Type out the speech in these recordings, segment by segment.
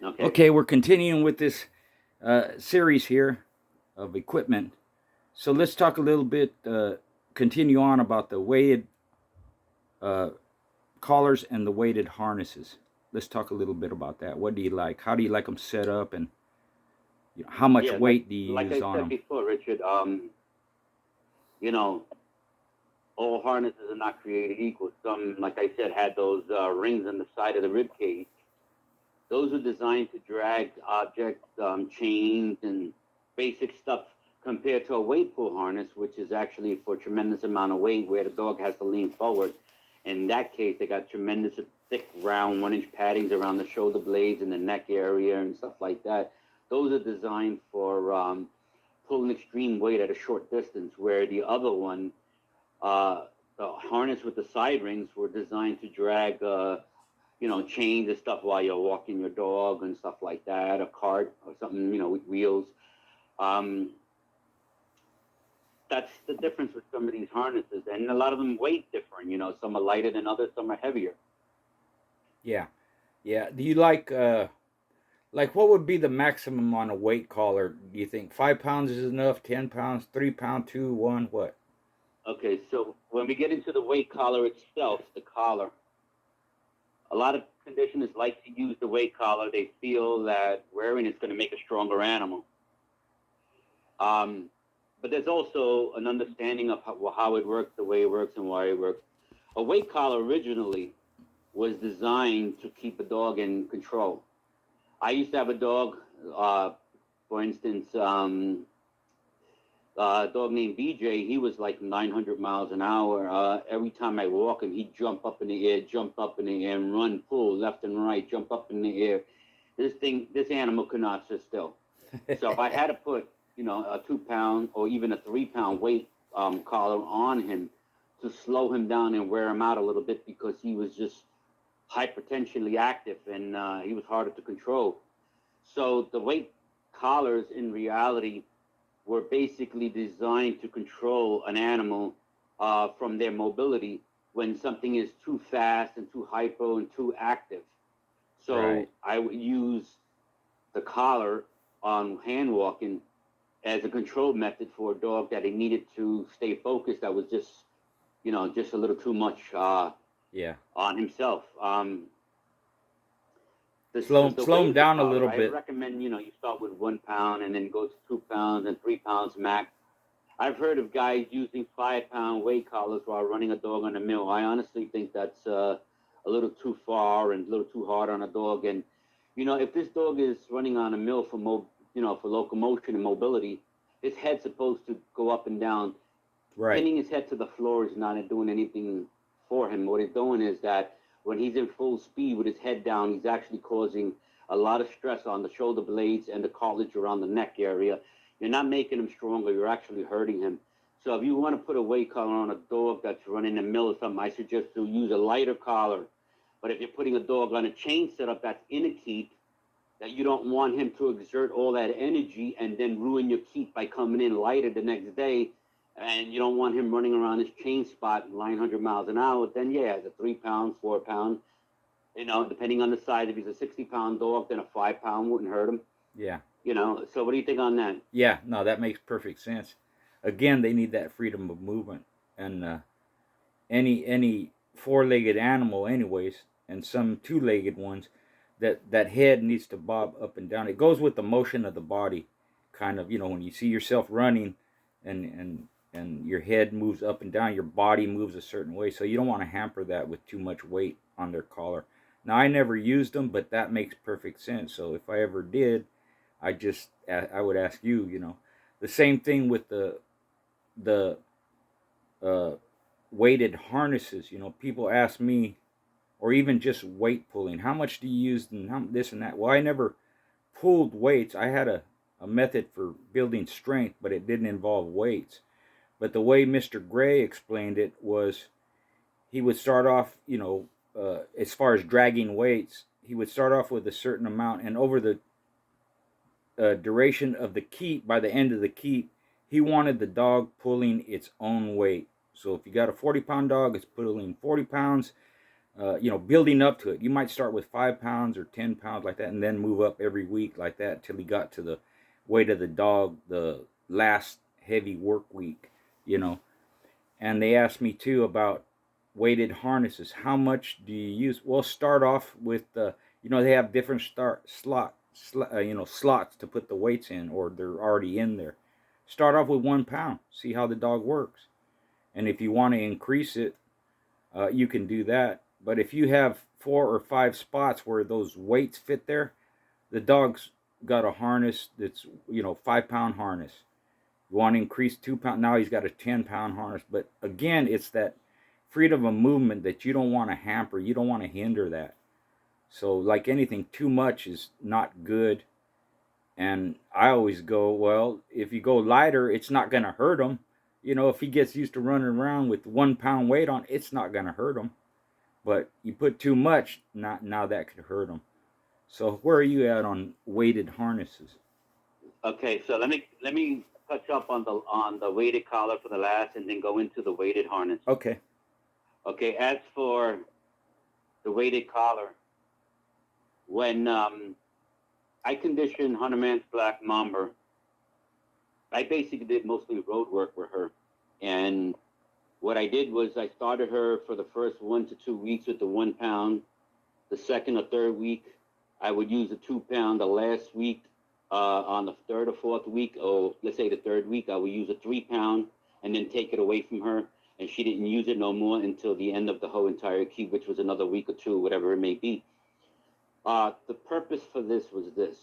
Okay. Okay, we're continuing with this series here of equipment. So let's talk a little bit, continue on about the weighted uh, collars and the weighted harnesses. Let's talk a little bit about that. What do you like? How do you like them set up, and how much Yeah, like weight do you like use I on said them? before, Richard. You know, all harnesses are not created equal. Some, like I said, had those rings on the side of the rib cage. Those are designed to drag objects, chains, and basic stuff compared to a weight pull harness, which is actually for a tremendous amount of weight where the dog has to lean forward. In that case, they got tremendous thick, round 1-inch paddings around the shoulder blades and the neck area and stuff like that. Those are designed for pulling extreme weight at a short distance, where the other one, the harness with the side rings, were designed to drag chains and stuff while you're walking your dog and stuff like that, a cart or something, with wheels. Um, that's the difference with some of these harnesses, and a lot of them weight different. Some are lighter than others, some are heavier. Yeah, yeah. Do you like what would be the maximum on a weight collar? Do you think 5 pounds is enough? 10 pounds? 3 pound? Two? One? What? Okay, so when we get into the weight collar itself, the collar, a lot of conditioners like to use the weight collar. They feel that wearing it's going to make a stronger animal. Um, but there's also an understanding of how it works, the way it works, and why it works. A weight collar originally was designed to keep a dog in control. I used to have a dog, for instance, a dog named BJ. He was like 900 miles an hour. Every time I walk him, he'd jump up in the air, and run, pull left and right, jump up in the air. This animal could not sit still. So if I had to put, a 2 pound or even a 3 pound weight collar on him to slow him down and wear him out a little bit, because he was just hypertensionally active, and he was harder to control. So the weight collars in reality were basically designed to control an animal from their mobility when something is too fast and too hypo and too active. So Right. I would use the collar on hand walking as a control method for a dog that he needed to stay focused. That was just a little too much Yeah. on himself. The Slow weight them of the down a collar, little I bit. recommend, you start with 1 pound and then go to 2 pounds and 3 pounds max. I've heard of guys using 5 pound weight collars while running a dog on a mill. I honestly think that's a little too far and a little too hard on a dog. And if this dog is running on a mill for for locomotion and mobility, his head's supposed to go up and down. Right. Pinning his head to the floor is not doing anything for him. What he's doing is that when he's in full speed with his head down, he's actually causing a lot of stress on the shoulder blades and the cartilage around the neck area. You're not making him stronger, you're actually hurting him. So if you want to put a weight collar on a dog that's running a mill or something, I suggest to use a lighter collar. But if you're putting a dog on a chain setup that's in a keep, that you don't want him to exert all that energy and then ruin your keep by coming in lighter the next day, and you don't want him running around his chain spot 900 miles an hour, then yeah, the 3 pound, 4 pound, depending on the size. If he's a 60-pound dog, then a 5 pound wouldn't hurt him. Yeah. So what do you think on that? Yeah. No, that makes perfect sense. Again, they need that freedom of movement, and any four-legged animal, anyways, and some two-legged ones, that head needs to bob up and down. It goes with the motion of the body, kind of. When you see yourself running, and your head moves up and down, your body moves a certain way. So you don't want to hamper that with too much weight on their collar. Now, I never used them, but that makes perfect sense. So if I ever did, I would ask you. The same thing with the uh, weighted harnesses. People ask me, or even just weight pulling, how much do you use, and this and that. Well, I never pulled weights. I had a method for building strength, but it didn't involve weights. But the way Mr. Gray explained it was, he would start off, as far as dragging weights, he would start off with a certain amount, and over the duration of the keep, by the end of the keep, he wanted the dog pulling its own weight. So if you got a 40-pound dog, it's pulling 40 pounds. building up to it. You might start with 5 pounds or 10 pounds like that, and then move up every week like that till he got to the weight of the dog the last heavy work week. You know, and they asked me too about weighted harnesses. How much do you use? Well, start off with they have different slots to put the weights in, or they're already in there. Start off with 1 pound. See how the dog works, and if you want to increase it, you can do that. But if you have 4 or 5 spots where those weights fit there, the dog's got a harness that's 5 pound harness. You want to increase 2 pound, now he's got a 10 pound harness. But again, it's that freedom of movement that you don't want to hamper. You don't want to hinder that. So like anything, too much is not good. And I always go, well, if you go lighter, it's not going to hurt him. If he gets used to running around with 1 pound weight on, it's not going to hurt him. But you put too much, now that could hurt him. So where are you at on weighted harnesses? Okay, so let me touch up on the weighted collar for the last, and then go into the weighted harness. Okay. Okay, as for the weighted collar, when I conditioned Hunterman's Black Mamba, I basically did mostly road work with her. And what I did was I started her for the first 1 to 2 weeks with the 1 pound. The second or third week, I would use a 2 pound. The last week, on the third or fourth week, or let's say the third week, I would use a 3 pound and then take it away from her. And she didn't use it no more until the end of the whole entire keep, which was another week or two, whatever it may be. The purpose for this was this.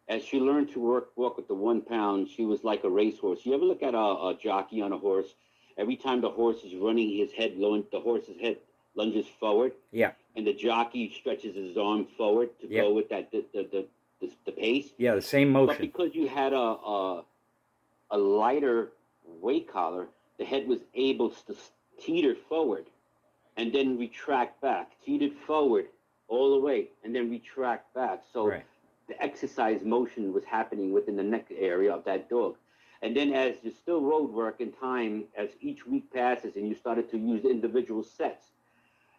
As she learned to walk with the 1 pound, she was like a racehorse. You ever look at a jockey on a horse? Every time the horse is running, the horse's head lunges forward. Yeah. And the jockey stretches his arm forward to go with that the pace. Yeah, the same motion. But because you had a lighter weight collar, the head was able to teeter forward and then retract back, teetered forward all the way, and then retract back. So the exercise motion was happening within the neck area of that dog. And then as you still road work in time, as each week passes and you started to use individual sets,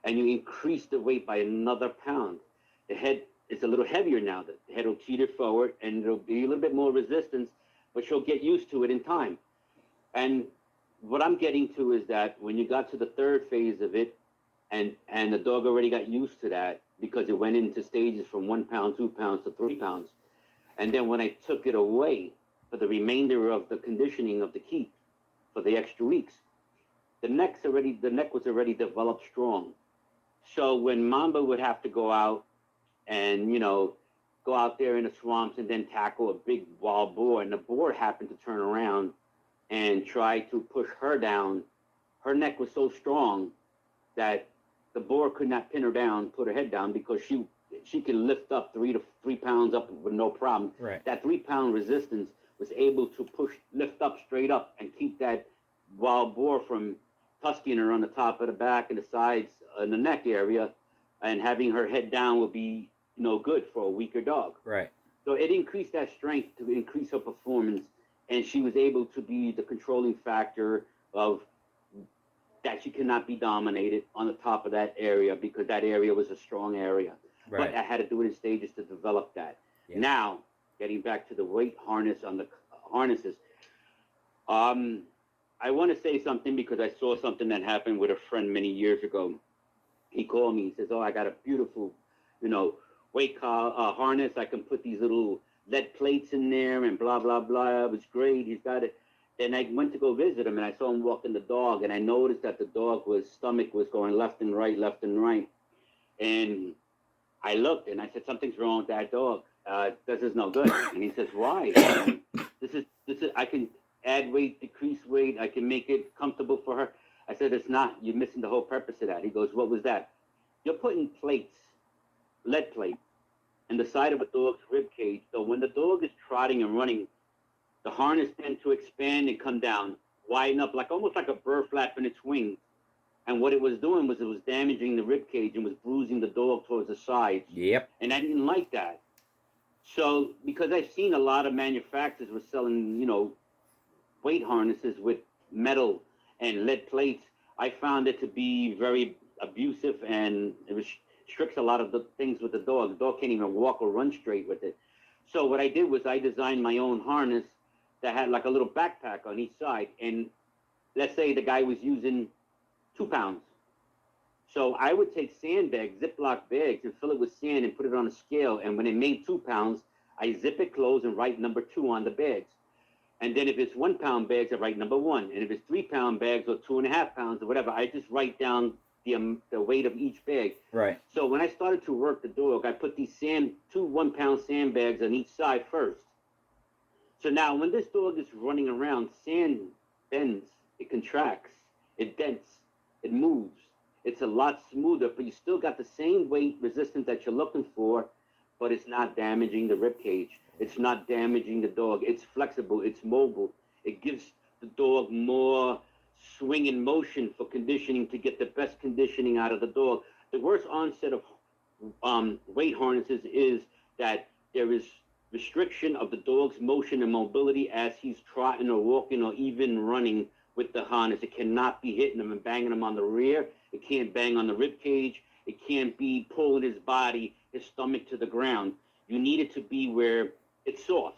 and you increase the weight by another pound, the head is a little heavier now. The head will teeter forward, and there'll be a little bit more resistance, but she'll get used to it in time. And what I'm getting to is that when you got to the third phase of it, and the dog already got used to that, because it went into stages from 1 pound, 2 pounds to 3 pounds. And then when I took it away for the remainder of the conditioning of the keep for the extra weeks, the neck was already developed strong. So when Mamba would have to go out and, go out there in the swamps and then tackle a big wild boar, and the boar happened to turn around and try to push her down, her neck was so strong that the boar could not pin her down, put her head down, because she can lift up 3 pounds up with no problem. Right. That 3 pound resistance was able to lift up straight up and keep that wild boar from tusking her on the top of the back and the sides and the neck area, and having her head down would be no good for a weaker dog. Right. So it increased that strength to increase her performance, and she was able to be the controlling factor of that. She cannot be dominated on the top of that area, because that area was a strong area. Right. But I had to do it in stages to develop that. Yeah. Now, getting back to the weight harness on the harnesses, I want to say something because I saw something that happened with a friend many years ago. He called me. He says, "Oh, I got a beautiful, weight harness. I can put these little lead plates in there and blah, blah, blah. It was great. He's got it." Then I went to go visit him, and I saw him walking the dog, and I noticed that the dog stomach was going left and right, left and right. And I looked, and I said, "Something's wrong with that dog. This is no good." And he says, "Why?" This is. I can add weight, decrease weight. I can make it comfortable for her. I said, "It's not. You're missing the whole purpose of that." He goes, "What was that?" "You're putting plates, lead plates, in the side of a dog's rib cage. So when the dog is trotting and running, the harness tends to expand and come down, widen up, almost like a bird flapping its wings. And what it was doing was it was damaging the rib cage and was bruising the dog towards the sides." Yep. And I didn't like that. So because I've seen a lot of manufacturers were selling, weight harnesses with metal and lead plates, I found it to be very abusive, and it restricts a lot of the things with the dog. The dog can't even walk or run straight with it. So what I did was I designed my own harness that had like a little backpack on each side. And let's say the guy was using 2 pounds. So I would take sandbags, Ziploc bags, and fill it with sand and put it on a scale. And when it made 2 pounds, I zip it closed and write number 2 on the bags. And then if it's 1 pound bags, I write number 1. And if it's 3 pound bags or 2.5 pounds or whatever, I just write down the weight of each bag. Right. So when I started to work the dog, I put these 2 1 pound sandbags on each side first. So now when this dog is running around, sand bends, it contracts, it dents, it moves. It's a lot smoother, but you still got the same weight resistance that you're looking for, but it's not damaging the rib cage. It's not damaging the dog. It's flexible. It's mobile. It gives the dog more swing and motion for conditioning to get the best conditioning out of the dog. The worst onset of weight harnesses is that there is restriction of the dog's motion and mobility as he's trotting or walking or even running with the harness. It cannot be hitting him and banging him on the rear. It can't bang on the rib cage. It can't be pulling his body, his stomach to the ground. You need it to be where it's soft.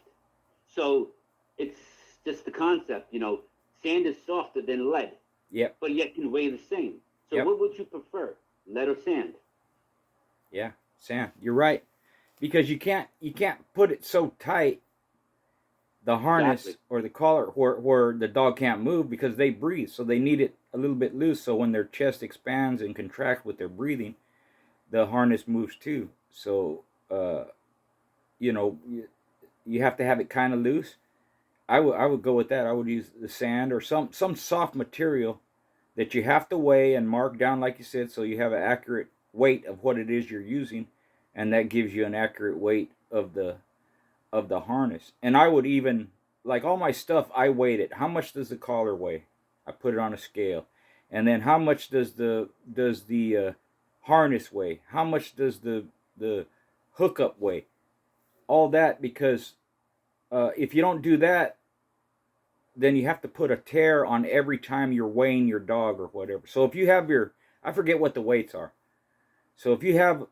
So it's just the concept, sand is softer than lead. Yep. But yet can weigh the same. So Yep. What would you prefer, lead or sand? Yeah, sand. You're right. Because you can't put it so tight, the harness Exactly. or the collar, where the dog can't move because they breathe. So they need it a little bit loose. So when their chest expands and contracts with their breathing, the harness moves too. So, you have to have it kind of loose. I would go with that. I would use the sand or some soft material that you have to weigh and mark down, like you said, so you have an accurate weight of what it is you're using, and that gives you an accurate weight of the harness. And I would even, like all my stuff, I weighed it. How much does the collar weigh? I put it on a scale. And then how much does the harness weigh? How much does the hookup weigh? All that, because if you don't do that, then you have to put a tear on every time you're weighing your dog or whatever. So if you have I forget what the weights are. So if you have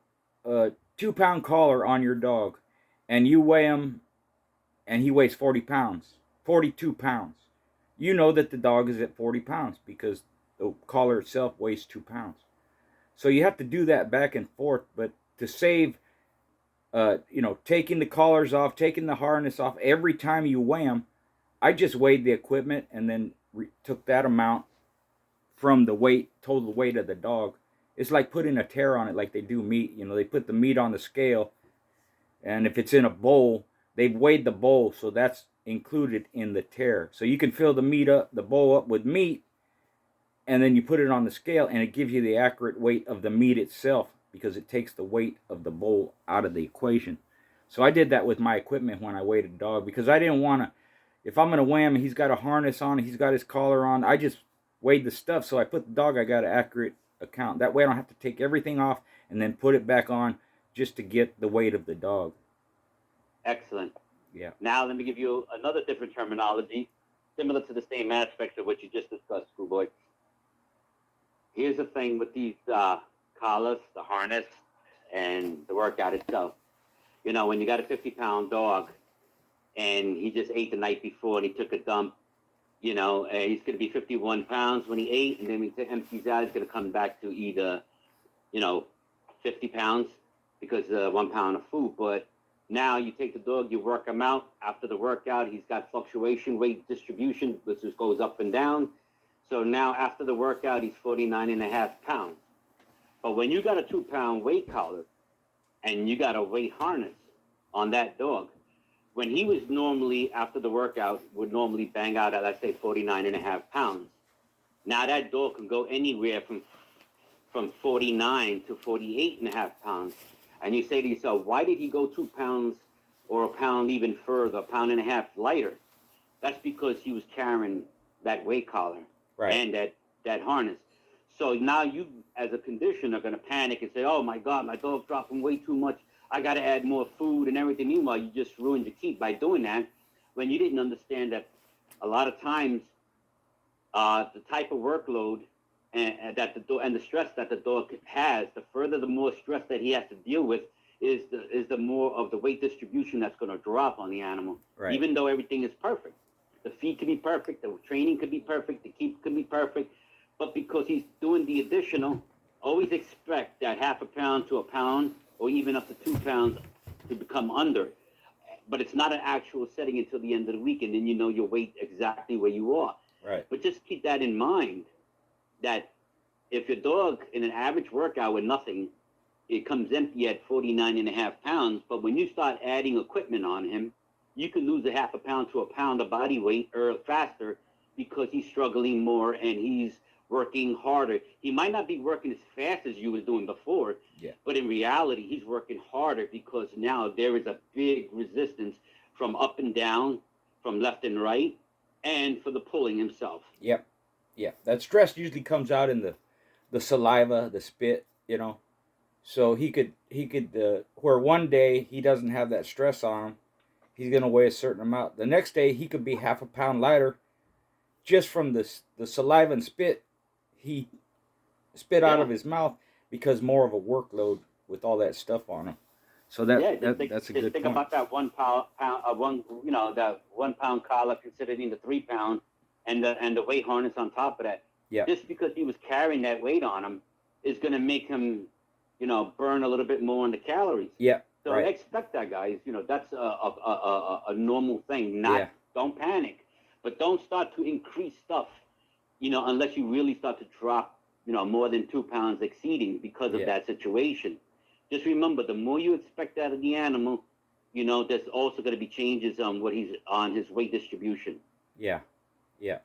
a 2 pound collar on your dog and you weigh him and he weighs 40 pounds, 42 pounds, you know that the dog is at 40 pounds because the collar itself weighs 2 pounds. So you have to do that back and forth, but to save, taking the collars off, taking the harness off every time you weigh them, I just weighed the equipment and then took that amount from the total weight of the dog. It's like putting a tear on it like they do meat. They put the meat on the scale, and if it's in a bowl, they've weighed the bowl, so that's included in the tear. So you can fill the bowl up with meat, and then you put it on the scale, and it gives you the accurate weight of the meat itself because it takes the weight of the bowl out of the equation. So I did that with my equipment when I weighed a dog because I didn't want to. If I'm going to weigh him and he's got a harness on, he's got his collar on, I just weighed the stuff. So I put the dog, I got an accurate account. That way I don't have to take everything off and then put it back on just to get the weight of the dog. Excellent. Yeah. Now let me give you another different terminology, similar to the same aspects of what you just discussed, Schoolboy. Here's the thing with these collars, the harness, and the workout itself. When you got a 50-pound dog, and he just ate the night before and he took a dump, he's going to be 51 pounds when he ate, and then when he empties out, he's going to come back to either, 50 pounds because 1 pound of food. But now you take the dog, you work him out. After the workout, he's got fluctuation weight distribution, which just goes up and down. So now after the workout, he's 49.5 pounds. But when you got a 2 pound weight collar and you got a weight harness on that dog, when he was normally, after the workout, would normally bang out at, let's say, 49.5 pounds. Now that dog can go anywhere from 49 to 48.5 pounds. And you say to yourself, why did he go 2 pounds or a pound even further, a pound and a half lighter? That's because he was carrying that weight collar and that harness. So now you, as a conditioner, are going to panic and say, oh, my God, my dog's dropping way too much. I got to add more food and everything. Meanwhile, you just ruined your keep by doing that when you didn't understand that a lot of times the type of workload and that the dog and the stress that the dog has, the more stress that he has to deal with is the more of the weight distribution that's going to drop on the animal. Right. Even though everything is perfect, the feed can be perfect, the training could be perfect, the keep can be perfect, but because he's doing the additional, always expect that half a pound to a pound, or even up to 2 pounds, to become under. But it's not an actual setting until the end of the week, and then you know your weight exactly where you are. Right. But just keep that in mind, that if your dog in an average workout with nothing, it comes empty at 49.5 pounds, but when you start adding equipment on him, you can lose a half a pound to a pound of body weight or faster, because he's struggling more and he's working harder. He might not be working as fast as you was doing before, Yeah. but in reality, he's working harder because now there is a big resistance from up and down, from left and right, and for the pulling himself. Yep. Yeah. That stress usually comes out in the saliva, the spit, So he could where one day he doesn't have that stress on him, he's going to weigh a certain amount. The next day he could be half a pound lighter, just from the saliva and spit he spit out of his mouth, because more of a workload with all that stuff on him. So that's a good point. Think about that 1 pound, that 1 pound collar considering the 3 pound, and the weight harness on top of that. Yeah. Just because he was carrying that weight on him is going to make him, burn a little bit more on the calories. Yeah. So right. expect that, guys. That's a normal thing. Don't panic, but don't start to increase stuff, unless you really start to drop, more than 2 pounds exceeding because of that situation. Just remember, the more you expect out of the animal, there's also going to be changes on his weight distribution. Yeah. Yeah.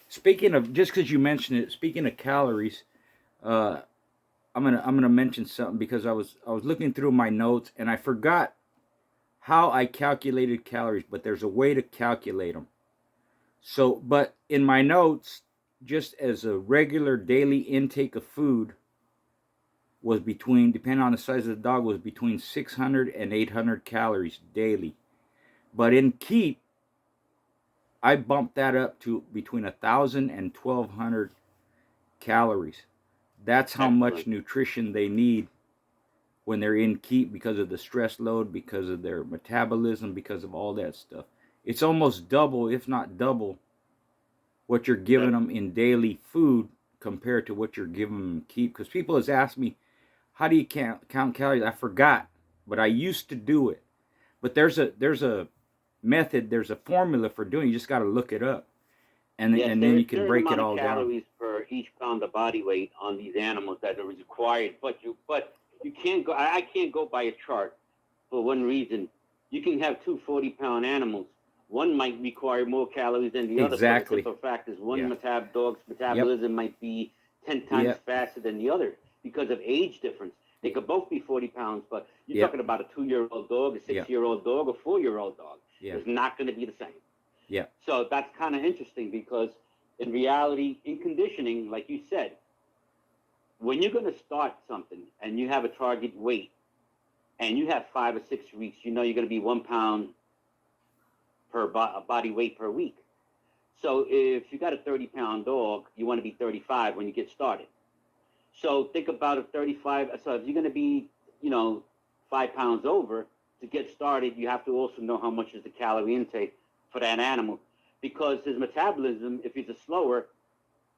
Speaking of, just because you mentioned it, speaking of calories, I'm gonna mention something, because I was looking through my notes and I forgot how I calculated calories, but there's a way to calculate them. So, but in my notes, just as a regular daily intake of food was between, depending on the size of the dog, was between 600 and 800 calories daily. But in keep, I bumped that up to between 1,000 and 1,200 calories. That's how much nutrition they need when they're in keep, because of the stress load, because of their metabolism, because of all that stuff. It's almost double, if not double, what you're giving them in daily food compared to what you're giving them in keep. Because people has asked me, how do you count calories? I forgot, but I used to do it. But there's a method, there's a formula for doing it. You just got to look it up. And then you can break it all down. Calories per each pound of body weight on these animals that are required, but you can't go. I can't go by a chart for one reason. You can have 2 40-pound animals. One might require more calories than the other. Exactly. But the fact is, one dog's metabolism might be 10 times faster than the other because of age difference. They could both be 40 pounds, but you're talking about a 2-year-old dog, a 6-year-old dog, a 4-year-old dog. It's not going to be the same. Yeah. So that's kind of interesting, because in reality, in conditioning, like you said, when you're going to start something and you have a target weight and you have 5 or 6 weeks, you're going to be 1 pound per body weight per week. So if you got a 30-pound dog, you want to be 35 when you get started. So think about a 35. So if you're going to be, 5 pounds over, to get started, you have to also know how much is the calorie intake for that animal, because his metabolism, if he's a slower,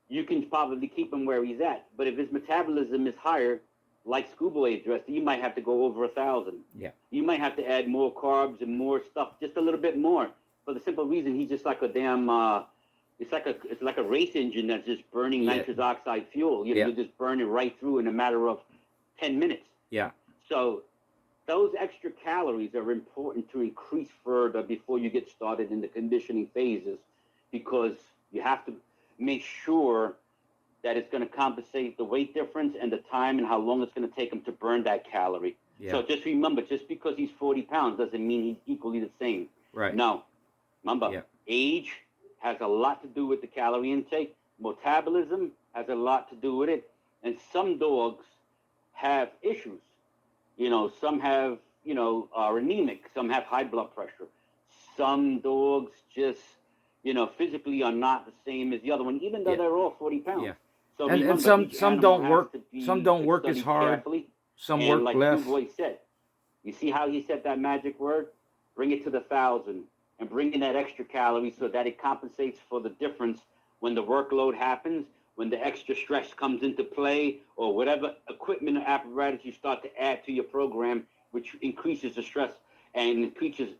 you can probably keep him where he's at. But if his metabolism is higher, like Scuba addressed, you might have to go over 1,000. Yeah. You might have to add more carbs and more stuff, just a little bit more, for the simple reason he's just like a damn. It's like a race engine that's just burning nitrous oxide fuel. You just burn it right through in a matter of 10 minutes. Yeah. So those extra calories are important to increase further before you get started in the conditioning phases, because you have to make sure that it's going to compensate the weight difference and the time and how long it's going to take him to burn that calorie. Yeah. So just remember, just because he's 40 pounds doesn't mean he's equally the same. Right. No. Remember, age has a lot to do with the calorie intake. Metabolism has a lot to do with it. And some dogs have issues. Some have, are anemic. Some have high blood pressure. Some dogs just, physically are not the same as the other one, even though they're all 40 pounds. Yeah. So And remember, each some animal don't has work, to some be don't work as studied hard, carefully. some And work like Stu less. Boy said, you see how he said that magic word? Bring it to the 1,000 and bring in that extra calorie so that it compensates for the difference when the workload happens, when the extra stress comes into play, or whatever equipment or apparatus you start to add to your program, which increases the stress and increases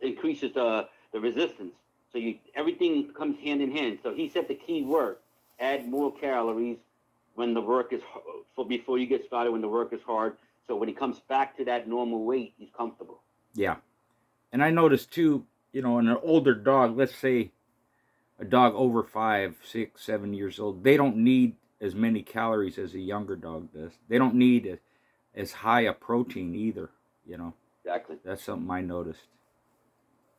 the resistance. So everything comes hand in hand. So he said the key word: add more calories when the work is for before you get started when the work is hard. So when he comes back to that normal weight, he's comfortable. Yeah. And I noticed too, in an older dog, let's say a dog over 5, 6, 7 years old, they don't need as many calories as a younger dog does. They don't need as high a protein either. Exactly. That's something I noticed.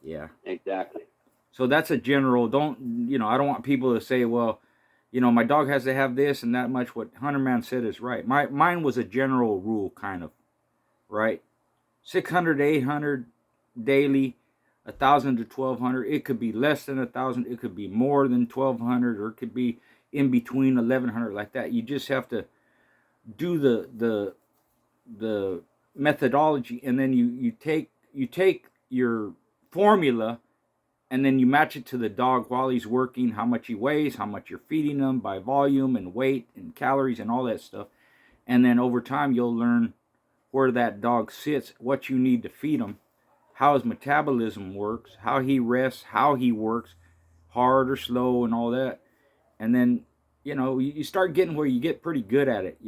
Yeah. Exactly. So that's a general. I don't want people to say, well, my dog has to have this and that much. What Hunterman said is right. Mine was a general rule, kind of, right? 600 to 800 daily, 1,000 to 1,200. It could be less than 1,000. It could be more than 1,200, or it could be in between 1,100, like that. You just have to do the methodology, and then you take your formula, and then you match it to the dog while he's working, how much he weighs, how much you're feeding him by volume and weight and calories and all that stuff. And then over time, you'll learn where that dog sits, what you need to feed him, how his metabolism works, how he rests, how he works, hard or slow, and all that. And then, you start getting where you get pretty good at it,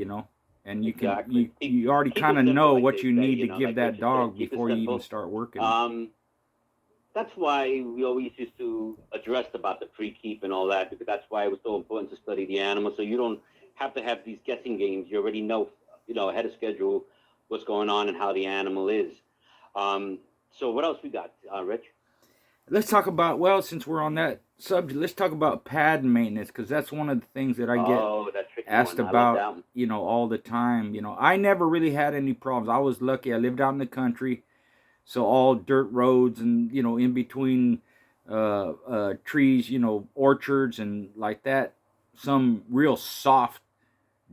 and you can Exactly. you already Keep kind it of simple, know like what they you say. need to give Like that Richard said, dog keep it before you even simple. start working. That's why we always used to address about the pre-keep and all that, because that's why it was so important to study the animal. So you don't have to have these guessing games. You already know, ahead of schedule what's going on and how the animal is. So what else we got, Rich? Let's talk about, well, since we're on that subject, let's talk about pad maintenance, because that's one of the things that I get Oh, that tricky asked one. I love about, that one. all the time. I never really had any problems. I was lucky. I lived out in the country, so all dirt roads, and in between trees, orchards and like that. Some real soft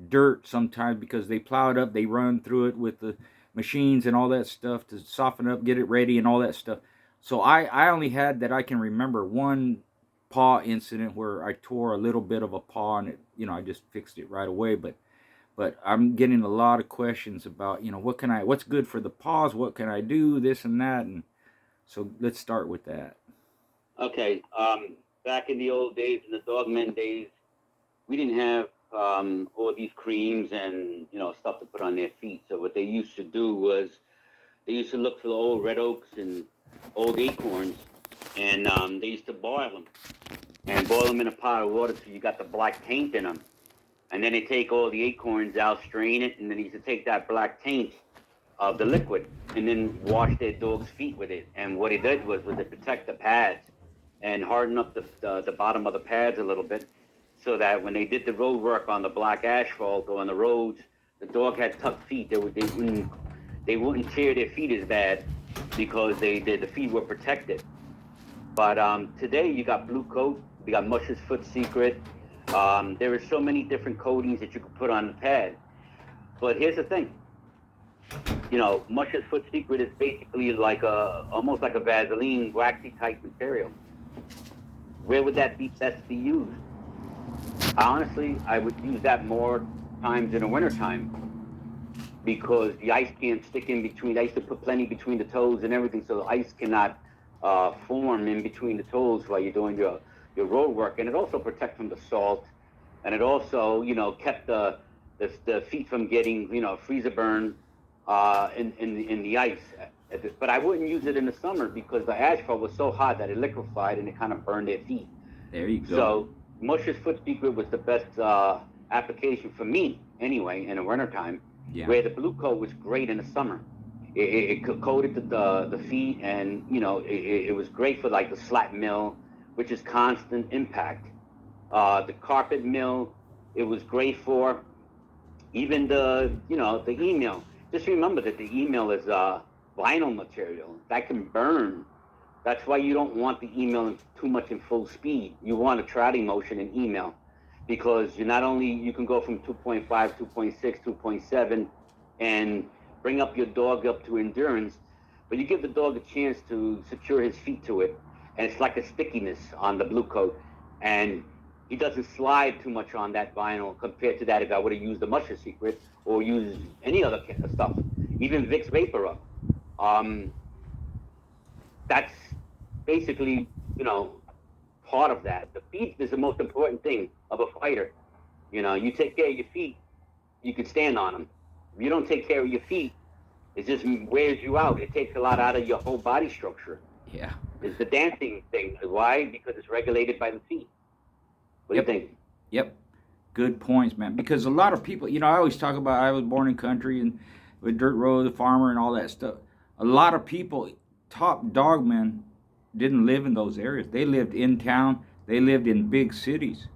dirt sometimes, because they plow it up, they run through it with the machines and all that stuff to soften up, get it ready, and all that stuff. So I only had, that I can remember, one paw incident where I tore a little bit of a paw, and I just fixed it right away. But I'm getting a lot of questions about, what's good for the paws, what can I do, this and that. And so let's start with that. Okay. Back in the old days, in the dogmen days, we didn't have all these creams and stuff to put on their feet. So what they used to do was they used to look for the old red oaks and old acorns, and they used to boil them in a pot of water so you got the black taint in them. And then they take all the acorns out, strain it, and then they used to take that black taint of the liquid and then wash their dog's feet with it. And what it did was it protect the pads and harden up the bottom of the pads a little bit, so that when they did the road work on the black asphalt or on the roads, the dog had tough feet. They wouldn't tear their feet as bad because the feet were protected. But today you got Blue Coat, you got Mush's Foot Secret. There are so many different coatings that you could put on the pad. But here's the thing, Mush's Foot Secret is basically almost like a Vaseline waxy type material. Where would that be best be used? Honestly, I would use that more times in the wintertime, because the ice can't stick in between. I used to put plenty between the toes and everything, so the ice cannot form in between the toes while you're doing your road work. And it also protects from the salt, and it also, kept the feet from getting, freezer burn in the ice. But I wouldn't use it in the summer because the asphalt was so hot that it liquefied and it kind of burned their feet. There you go. So Mush's Foot Secret was the best application for me, anyway, in the wintertime. Yeah. Where the Blue Coat was great in the summer. It coated the feet, and it was great for like the slat mill, which is constant impact. The carpet mill, it was great for. Even the email. Just remember that the email is vinyl material that can burn. That's why you don't want the email too much in full speed. You want a trotting motion in email. because you not only you can go from 2.5, 2.6, 2.7, and bring up your dog up to endurance, but you give the dog a chance to secure his feet to it, and it's like a stickiness on the blue coat, and he doesn't slide too much on that vinyl compared to that if I would have used the Musher Secret or used any other stuff, even Vicks Vapor Up. That's basically, part of that. The feet is the most important thing of a fighter. You take care of your feet, you can stand on them. If you don't take care of your feet, it just wears you out. It takes a lot out of your whole body structure. Yeah. It's the dancing thing. Why? Because it's regulated by the feet. What do you think? Yep. Good points, man. Because a lot of people, I always talk about I was born in country and with dirt road, the farmer, and all that stuff. A lot of people, top dogmen, didn't live in those areas. They lived in town. They lived in big cities.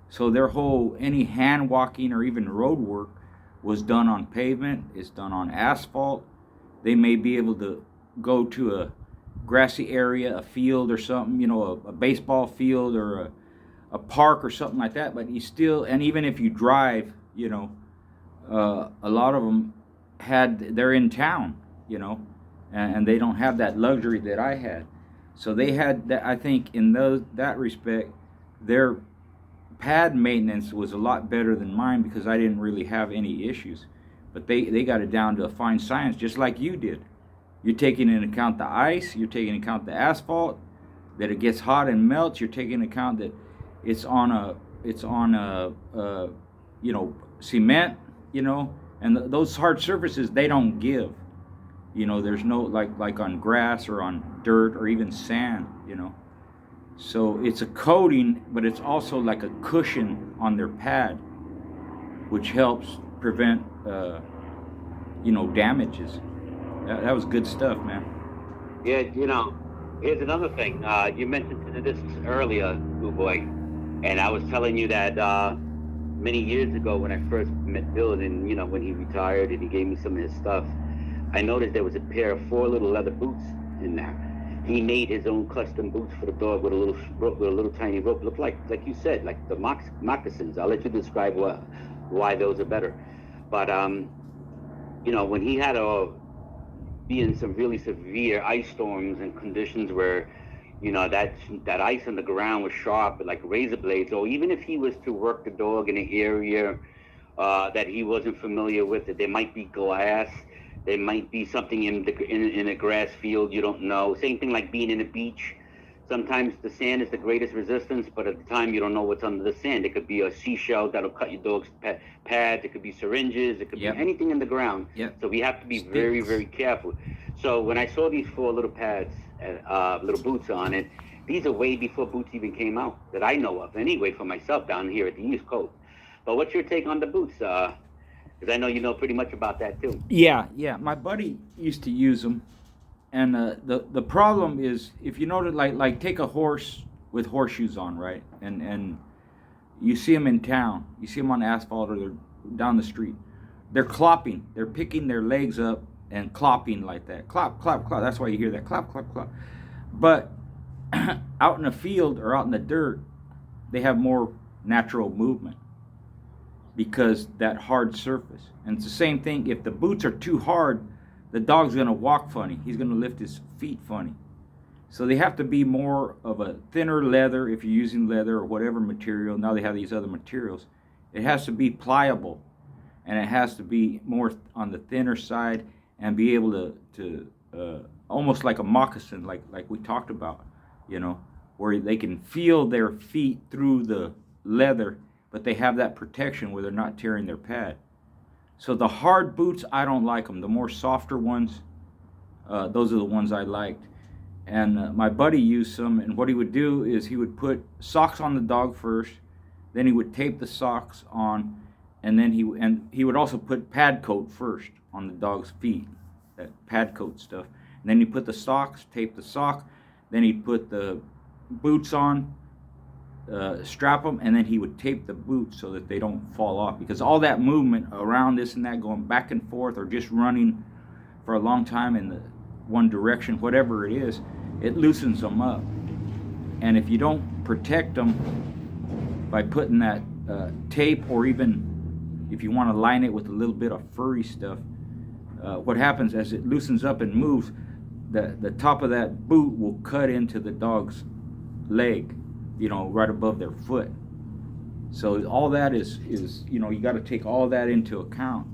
So their whole, any hand walking or even road work was done on pavement. It's done on asphalt. They may be able to go to a grassy area, a field or something, a baseball field or a park or something like that. But you still, and even if you drive, a lot of them they're in town, and they don't have that luxury that I had. So they had that. I think in that respect, their pad maintenance was a lot better than mine because I didn't really have any issues. But they got it down to a fine science, just like you did. You're taking into account the ice, you're taking into account the asphalt, that it gets hot and melts. You're taking into account that it's on a cement, and those hard surfaces, they don't give. There's no like on grass or on dirt or even sand. So it's a coating, but it's also like a cushion on their pad, which helps prevent damages. That was good stuff, man. Yeah, here's another thing. You mentioned this earlier, Blue Boy, and I was telling you that many years ago when I first met Bill, and when he retired and he gave me some of his stuff, I noticed there was a pair of 4 little leather boots in there. He made his own custom boots for the dog with a little rope, with a little tiny rope. Looked like you said, like the moccasins. I'll let you describe why those are better. But when he had to be in some really severe ice storms and conditions where that ice on the ground was sharp, like razor blades, or even if he was to work the dog in an area that he wasn't familiar with, that there might be glass. There might be something in a grass field you don't know. Same thing like being in a beach. Sometimes the sand is the greatest resistance, but at the time you don't know what's under the sand. It could be a seashell that'll cut your dog's pads. It could be syringes. It could be anything in the ground. Yep. So we have to be very, very careful. So when I saw these 4 little pads, little boots on it, these are way before boots even came out that I know of. Anyway, for myself down here at the East Coast. But what's your take on the boots? Because I know you know pretty much about that too. Yeah. My buddy used to use them, and the problem is if you notice, like take a horse with horseshoes on, right? And you see them in town, you see them on asphalt or they're down the street. They're clopping. They're picking their legs up and clopping like that. Clop, clop, clop. That's why you hear that clop, clop, clop. But out in the field or out in the dirt, they have more natural movement because that hard surface. And it's the same thing. If the boots are too hard, the dog's going to walk funny. He's going to lift his feet funny. So they have to be more of a thinner leather if you're using leather or whatever material. Now they have these other materials. It has to be pliable, and it has to be more on the thinner side and be able to almost like a moccasin, like we talked about, where they can feel their feet through the leather, but they have that protection where they're not tearing their pad. So the hard boots, I don't like them. The more softer ones, those are the ones I liked. And my buddy used some, and what he would do is he would put socks on the dog first, then he would tape the socks on, and then he would also put pad coat first on the dog's feet, that pad coat stuff. And then he put the socks, tape the sock, then he'd put the boots on, strap them, and then he would tape the boots so that they don't fall off, because all that movement around this and that, going back and forth or just running for a long time in the one direction, whatever it is, it loosens them up. And if you don't protect them by putting that tape, or even if you want to line it with a little bit of furry stuff, what happens as it loosens up and moves, the top of that boot will cut into the dog's leg, right above their foot. So all that is you got to take all that into account.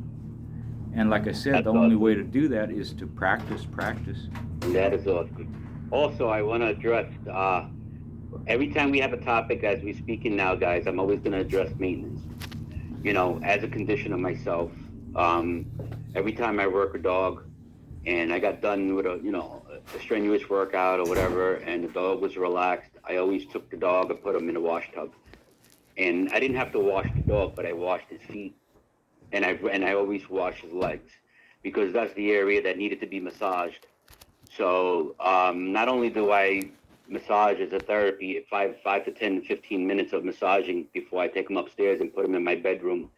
And like I said, That's the only awesome. way to do that is to practice, practice. That is awesome. Also, I want to address every time we have a topic as we're speaking now, guys. I'm always going to address maintenance. As a conditioner myself, um, every time I work a dog, and I got done with a strenuous workout or whatever, and the dog was relaxed, I always took the dog and put him in a wash tub. And I didn't have to wash the dog, but I washed his feet, and I always wash his legs, because that's the area that needed to be massaged. So not only do I massage as a therapy, 5 to 10, 15 minutes of massaging before I take him upstairs and put him in my bedroom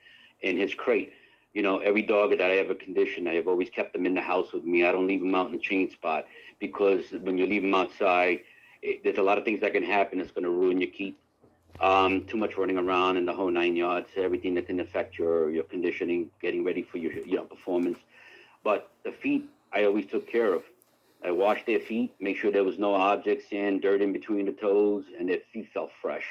in his crate. Every dog that I ever conditioned, I have always kept them in the house with me. I don't leave them out in the chain spot, because when you leave them outside, there's a lot of things that can happen that's going to ruin your keep. Too much running around in the whole 9 yards, everything that can affect your conditioning, getting ready for your performance. But the feet, I always took care of. I washed their feet, make sure there was no objects, sand, dirt in between the toes, and their feet felt fresh.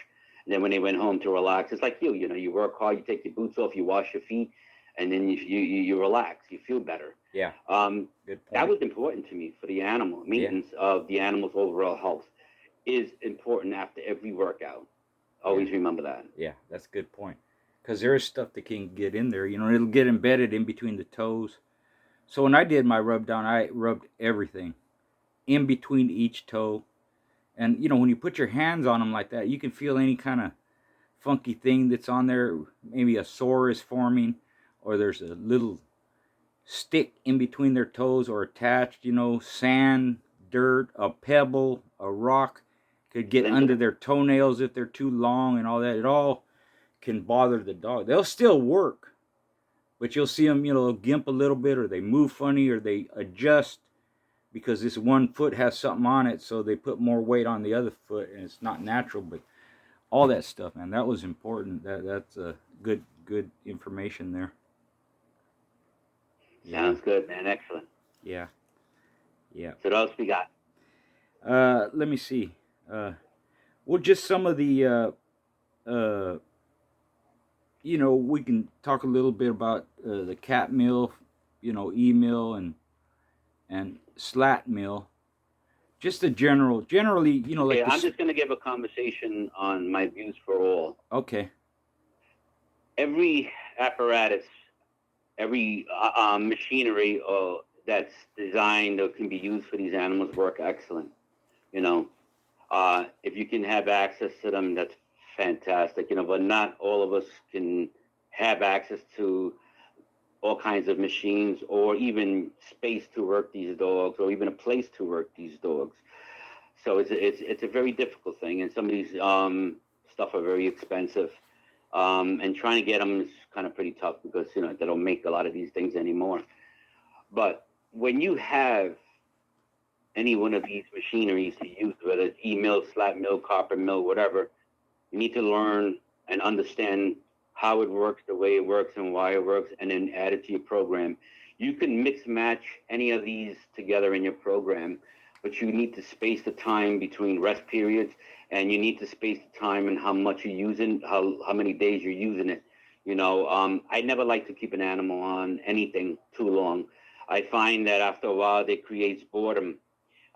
And then when they went home to relax, it's like you work hard, you take your boots off, you wash your feet, and then you relax, you feel better. Yeah, good That point. was important to me for the animal. Yeah, Maintenance of the animal's overall health is important after every workout. yeah, Always remember that. yeah. That's a good point. Because there is stuff that can get in there. It'll get embedded in between the toes. So when I did my rub down, I rubbed everything in between each toe. And when you put your hands on them like that, you can feel any kind of funky thing that's on there. Maybe a sore is forming, or there's a little stick in between their toes or attached. Sand, dirt, a pebble, a rock could get Splinter. under their toenails if they're too long, and all that. It all can bother the dog. They'll still work, but you'll see them, gimp a little bit, or they move funny, or they adjust because this one foot has something on it, so they put more weight on the other foot, and it's not natural. But all that stuff, man, that was important. That's good information there. Yeah, Sounds good, man. Excellent. yeah, yeah. So what else we got? Let me see. Uh, well, just some of the uh, we can talk a little bit about the cat mill, e-mill and slat mill. Just the generally, Okay, like I'm this. just going to give a conversation on my views for all. Okay. Every apparatus, every machinery that's designed or can be used for these animals work excellent. You know, if you can have access to them, that's fantastic. But not all of us can have access to all kinds of machines, or even space to work these dogs, or even a place to work these dogs. So it's a very difficult thing, and some of these stuff are very expensive, and trying to get them is kind of pretty tough, because they don't make a lot of these things anymore. But when you have any one of these machineries to use, whether it's e-mill, slat mill, copper mill, whatever, you need to learn and understand how it works, the way it works, and why it works, and then add it to your program. You can mix match any of these together in your program, but you need to space the time between rest periods, and you need to space the time and how much you're using, how many days you're using it. I never like to keep an animal on anything too long. I find that after a while it creates boredom,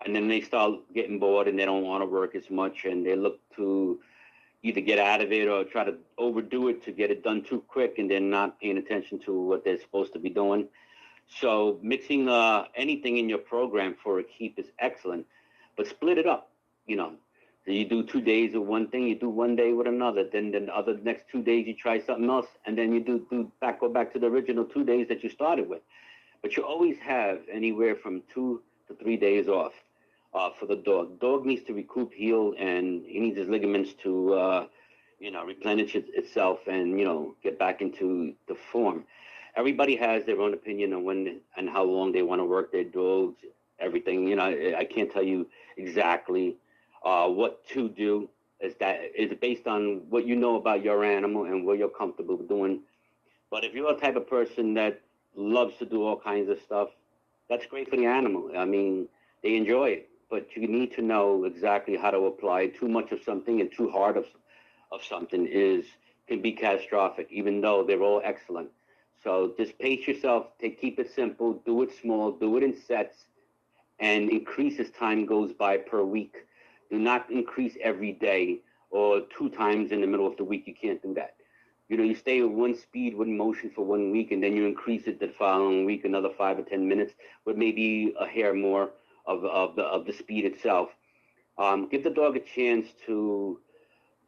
and then they start getting bored and they don't want to work as much, and they look to either get out of it or try to overdo it to get it done too quick, and then not paying attention to what they're supposed to be doing. So mixing anything in your program for a keep is excellent, but split it up. You know, so you do 2 days of one thing, you do one day with another, then the other next 2 days you try something else, and then you go back to the original 2 days that you started with. But you always have anywhere from 2 to 3 days off for the dog. Dog needs to recoup, heal, and he needs his ligaments to, replenish itself, and get back into the form. Everybody has their own opinion on when and how long they want to work their dogs. Everything, I can't tell you exactly what to do. is based on what you know about your animal and what you're comfortable doing. But if you're a type of person that loves to do all kinds of stuff, that's great for the animal. I mean, they enjoy it, but you need to know exactly how to apply. Too much of something and too hard of something is can be catastrophic, even though they're all excellent. So just pace yourself. Keep it simple. Do it small. Do it in sets, and increase as time goes by per week. Do not increase every day or 2 times in the middle of the week. You can't do that. You stay with one speed, one motion for 1 week, and then you increase it the following week another 5 or 10 minutes, with maybe a hair more of the speed itself. Give the dog a chance to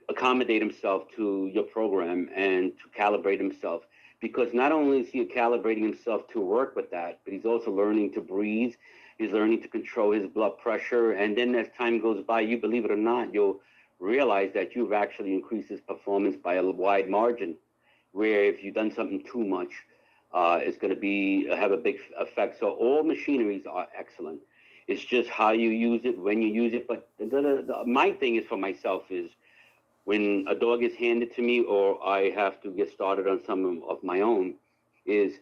accommodate himself to your program and to calibrate himself, because not only is he calibrating himself to work with that, but he's also learning to breathe. He's learning to control his blood pressure, and then as time goes by, you believe it or not, you'll realize that you've actually increased his performance by a wide margin, where if you've done something too much, it's going to have a big effect. So all machineries are excellent. It's just how you use it, when you use it. But my thing is, for myself, is when a dog is handed to me or I have to get started on some of my own, is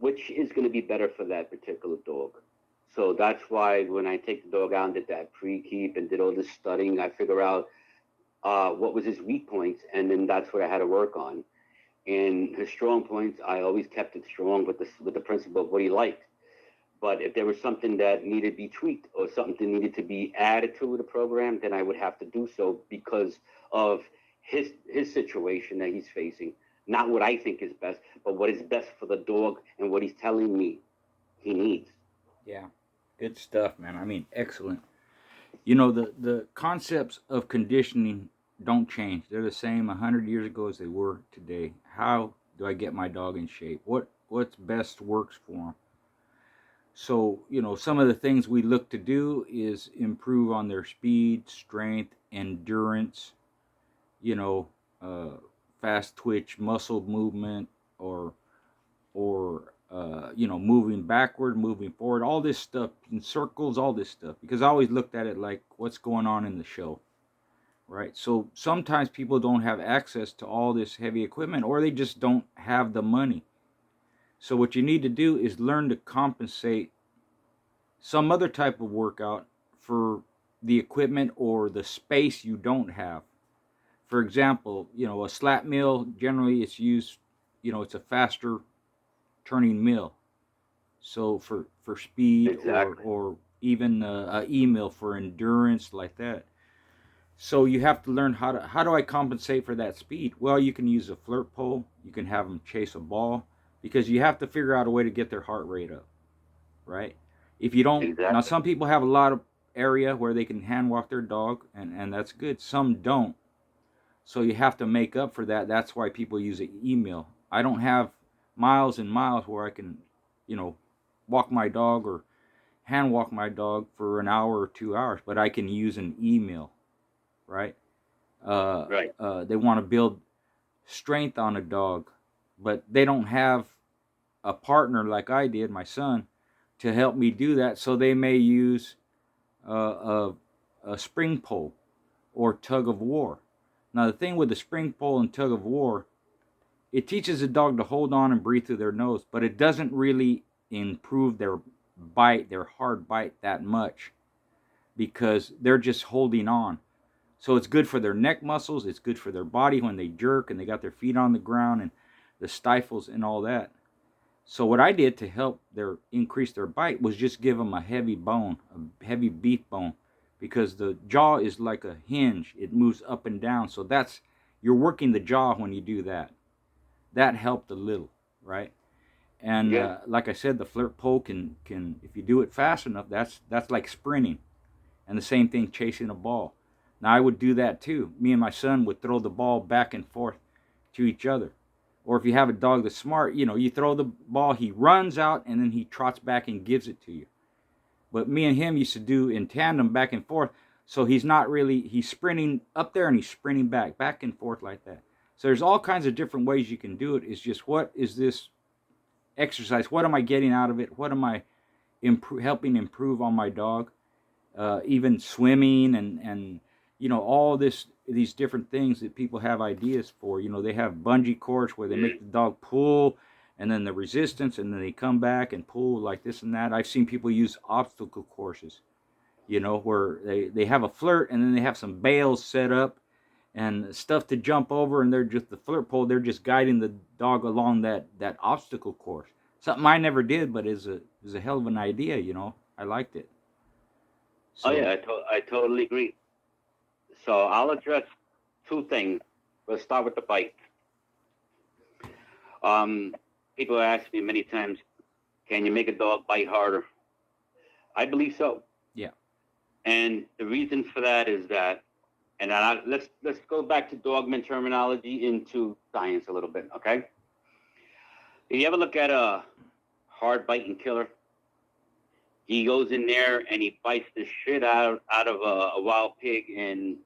which is going to be better for that particular dog. So that's why when I take the dog out and did that pre-keep and did all this studying, I figure out what was his weak points, and then that's what I had to work on. And his strong points, I always kept it strong with the principle of what he liked. But if there was something that needed to be tweaked or something needed to be added to the program, then I would have to do so because of his situation that he's facing. Not what I think is best, but what is best for the dog and what he's telling me he needs. Yeah, good stuff, man. I mean, excellent. The concepts of conditioning don't change. They're the same 100 years ago as they were today. How do I get my dog in shape? What's best works for him? So, some of the things we look to do is improve on their speed, strength, endurance, you know, uh, fast twitch, muscle movement, or moving backward, moving forward, all this stuff in circles, all this stuff. Because I always looked at it like what's going on in the show, right? So sometimes people don't have access to all this heavy equipment, or they just don't have the money. So what you need to do is learn to compensate some other type of workout for the equipment or the space you don't have. For example, a slat mill, generally it's used, it's a faster turning mill. So for speed, or Exactly. even a e-mill for endurance, like that. So you have to learn how do I compensate for that speed? Well, you can use a flirt pole. You can have them chase a ball, because you have to figure out a way to get their heart rate up, right? If you don't, now Exactly. some people have a lot of area where they can hand walk their dog, and that's good. Some don't. So you have to make up for that. That's why people use an e-mill. I don't have miles and miles where I can, you know, walk my dog or hand walk my dog for an hour or 2 hours, but I can use an e-mill, right? Right. They want to build strength on a dog, but they don't have a partner like I did, my son, to help me do that. So they may use a, a spring pole or tug of war. Now, the thing with the spring pole and tug of war, it teaches a dog to hold on and breathe through their nose, but it doesn't really improve their bite, their hard bite, that much, because they're just holding on. So it's good for their neck muscles, it's good for their body when they jerk and they got their feet on the ground and the stifles and all that. So what I did to help their increase their bite was just give them a heavy bone, a heavy beef bone, because the jaw is like a hinge. It moves up and down. So you're working the jaw when you do that. That helped a little, right? And Yeah. like I said, the flirt pole can if you do it fast enough, that's like sprinting, and the same thing chasing a ball. Now I would do that too. Me and my son would throw the ball back and forth to each other. Or if you have a dog that's smart, you throw the ball, he runs out, and then he trots back and gives it to you. But me and him used to do in tandem back and forth. So he's sprinting up there and he's sprinting back and forth like that. So there's all kinds of different ways you can do it. It's just, what is this exercise? What am I getting out of it? What am I helping improve on my dog? Even swimming and all these different things that people have ideas for. They have bungee cords where they make the dog pull, and then the resistance, and then they come back and pull like this and that. I've seen people use obstacle courses, where they have a flirt, and then they have some bales set up and stuff to jump over, and they're just the flirt pole. They're just guiding the dog along that obstacle course. Something I never did, but is a hell of an idea. I liked it. Oh So yeah, I totally agree. So I'll address two things. Let's start with the bite. Um, People ask me many times, can you make a dog bite harder? I believe so. yeah, And the reason for that is that, and let's go back to dogman terminology into science a little bit, okay? If you ever look at a hard biting killer, he goes in there and he bites the shit out of a wild pig and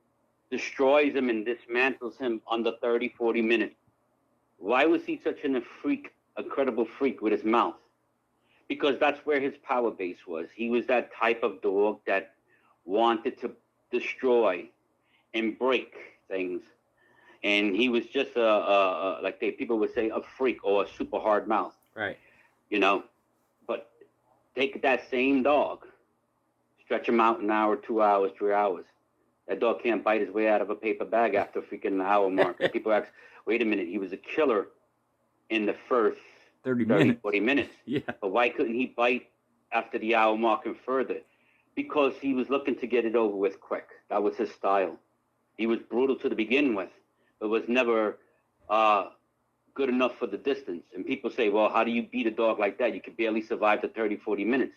destroys him and dismantles him under 30, 40 minutes. Why was he such a incredible freak with his mouth? Because that's where his power base was. He was that type of dog that wanted to destroy and break things. And he was just like people would say, a freak or a super hard mouth, right. But take that same dog, stretch him out an hour, 2 hours, 3 hours. That dog can't bite his way out of a paper bag after freaking an hour mark. And people ask, wait a minute, he was a killer in the first 30 minutes. 40 minutes. Yeah. But why couldn't he bite after the hour mark and further? Because he was looking to get it over with quick. That was his style. He was brutal to begin with, but was never good enough for the distance. And people say, well, how do you beat a dog like that? You could barely survive the 30, 40 minutes.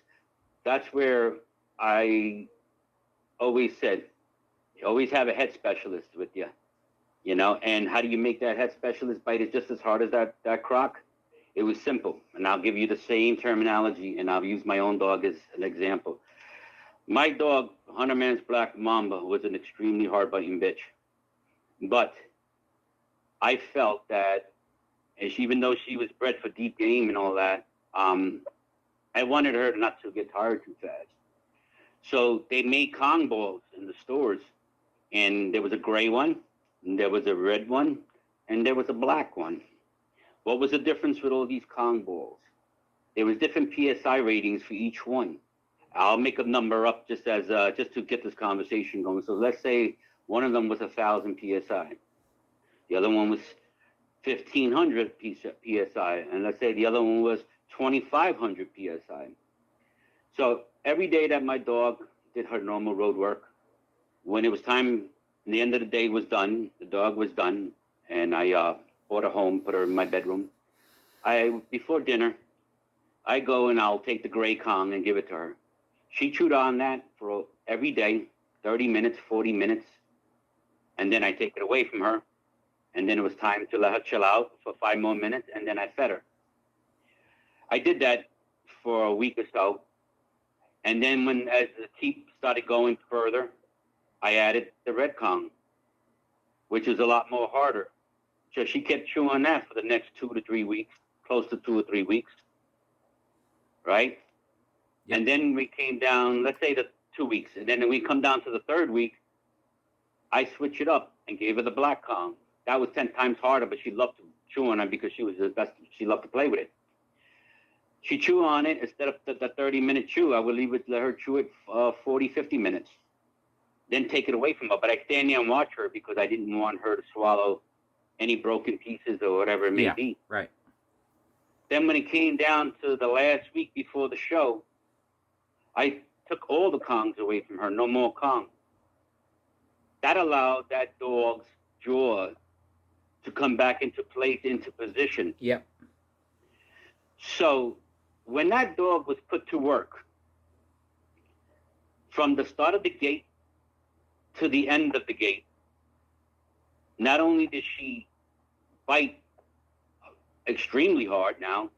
That's where I always said, you always have a head specialist with you, and how do you make that head specialist bite it just as hard as that croc? It was simple. And I'll give you the same terminology, and I'll use my own dog as an example. My dog, Hunterman's Black Mamba, was an extremely hard-biting bitch. But I felt that, even though she was bred for deep game and all that, I wanted her not to get tired too fast. So they made Kong balls in the stores, and there was a gray one, and there was a red one, and there was a black one. What was the difference with all these Kong balls? There was different PSI ratings for each one. I'll make a number up just to get this conversation going. So let's say one of them was 1,000 PSI. The other one was 1,500 PSI. And let's say the other one was 2,500 PSI. So every day that my dog did her normal road work, when it was time, the end of the day was done, the dog was done, and I brought her home, put her in my bedroom. Before dinner, I go and I'll take the gray Kong and give it to her. She chewed on that for every day, 30 minutes, 40 minutes, and then I take it away from her, and then it was time to let her chill out for 5 more minutes, and then I fed her. I did that for a week or so, and then as the teeth started going further, I added the red Kong, which is a lot more harder. So she kept chewing on that for the next 2 to 3 weeks, close to 2 or 3 weeks, right? Yep. And then we came down, let's say the 2 weeks, and then we come down to the third week, I switched it up and gave her the black Kong. That was 10 times harder, but she loved to chew on it because she was the best. She loved to play with it. She chew on it instead of the 30-minute chew. I would let her chew it 40, 50 minutes, then take it away from her. But I stand there and watch her because I didn't want her to swallow any broken pieces or whatever it may be. Right. Then when it came down to the last week before the show, I took all the Kongs away from her, no more Kong. That allowed that dog's jaw to come back into place, into position. Yep. So when that dog was put to work, from the start of the gate to the end of the gate, not only did she bite extremely hard now,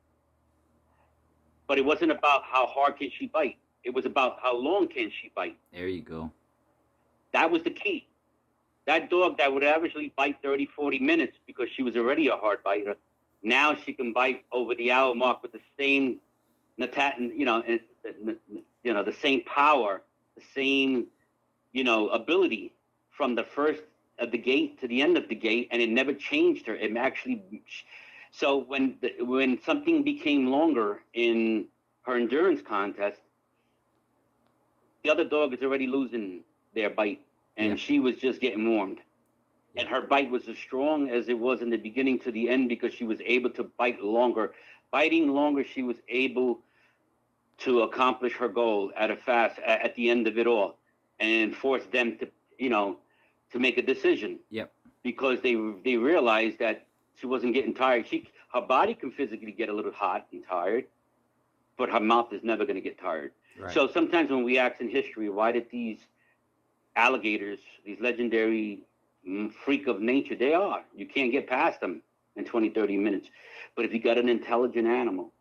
but it wasn't about how hard can she bite. It was about how long can she bite. There you go. That was the key. That dog that would averagely bite 30, 40 minutes because she was already a hard biter, now she can bite over the hour mark with the same, the same power, the same, ability from the first of the gate to the end of the gate, and it never changed her. It actually, so when something became longer in her endurance contest, the other dog is already losing their bite, and she was just getting warmed. And her bite was as strong as it was in the beginning to the end because she was able to bite longer. Biting longer, she was able to accomplish her goal at the end of it all, and force them to, to make a decision. Yep. Because they realized that she wasn't getting tired. Her body can physically get a little hot and tired, but her mouth is never going to get tired. Right. So sometimes when we ask in history, why did these alligators, these legendary freak of nature, you can't get past them in 20, 30 minutes. But if you got an intelligent animal